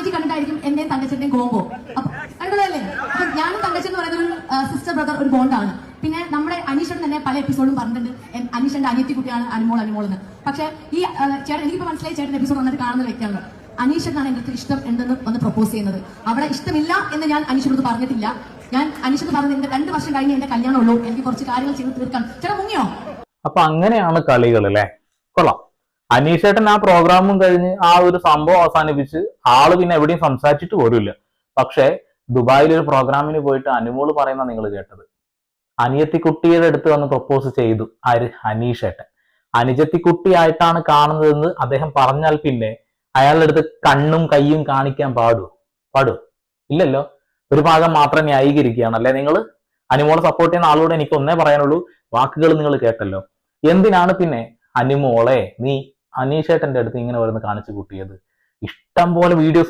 ഷാജി കണ്ടിട്ടായിരിക്കും എന്റെയും തങ്കച്ചന്റെയും കോമ്പോ. അപ്പൊ കണ്ടതല്ലേ? അപ്പൊ ഞാനും തങ്കച്ചൻ എന്ന് പറയുന്ന ഒരു സിസ്റ്റർ ബ്രദർ ഒരു ബോണ്ടാണ്. പിന്നെ നമ്മുടെ അനീഷൻ തന്നെ പല എപ്പിസോഡും പറഞ്ഞിട്ടുണ്ട് അനീഷന്റെ അനിയത്തി കുട്ടിയാണ് അനുമോൾ എന്ന്. പക്ഷെ ഈ ചേട്ടൻ എനിക്കിപ്പോ മനസ്സിലായി, ചേട്ടൻ എപ്പിസോഡ് വന്നിട്ട് കാണുന്ന വ്യക്തിയാണ്. അനീഷനാണ് എന്റെ അടുത്ത് ഇഷ്ടം എന്തെന്ന് ഒന്ന് പ്രപ്പോസ് ചെയ്യുന്നത്. അവിടെ ഇഷ്ടമില്ല എന്ന് ഞാൻ അനീഷനോട് പറഞ്ഞിട്ടില്ല. ഞാൻ അനീഷന് പറഞ്ഞത് എന്റെ 2 വർഷം കഴിഞ്ഞ് എന്റെ കല്യാണം ഉള്ളൂ, എനിക്ക് കുറച്ച് കാര്യങ്ങൾ ചെയ്ത് തീർക്കാൻ. ചേട്ടാ മുങ്ങിയോ? അപ്പൊ അങ്ങനെയാണ് കളികൾ അല്ലേ? കൊള്ളാം. അനീഷേട്ടൻ ആ പ്രോഗ്രാമും കഴിഞ്ഞ് ആ ഒരു സംഭവം അവസാനിപ്പിച്ച് ആള് പിന്നെ എവിടെയും സംസാരിച്ചിട്ട് പോലുമില്ല. പക്ഷെ ദുബായിൽ ഒരു പ്രോഗ്രാമിന് പോയിട്ട് അനുമോള് പറയുന്ന നിങ്ങൾ കേട്ടത്, അനിയത്തിക്കുട്ടിയുടെ അടുത്ത് വന്ന് പ്രപ്പോസ് ചെയ്തു. ആര്? അനീഷേട്ടൻ. അനുജത്തിക്കുട്ടിയായിട്ടാണ് കാണുന്നതെന്ന് അദ്ദേഹം പറഞ്ഞാൽ പിന്നെ അയാളുടെ അടുത്ത് കണ്ണും കയ്യും കാണിക്കാൻ പാടുമോ? ഇല്ലല്ലോ. ഒരു ഭാഗം മാത്രം ന്യായീകരിക്കുകയാണല്ലേ നിങ്ങൾ. അനുമോളെ സപ്പോർട്ട് ചെയ്യുന്ന ആളോട് എനിക്ക് ഒന്നേ പറയാനുള്ളൂ, വാക്കുകൾ നിങ്ങൾ കേട്ടല്ലോ. എന്തിനാണ് പിന്നെ അനുമോളെ നീ അനീഷേട്ടന്റെ അടുത്ത് ഇങ്ങനെ വരുന്ന കാണിച്ചു കൂട്ടിയത്? ഇഷ്ടം പോലെ വീഡിയോസ്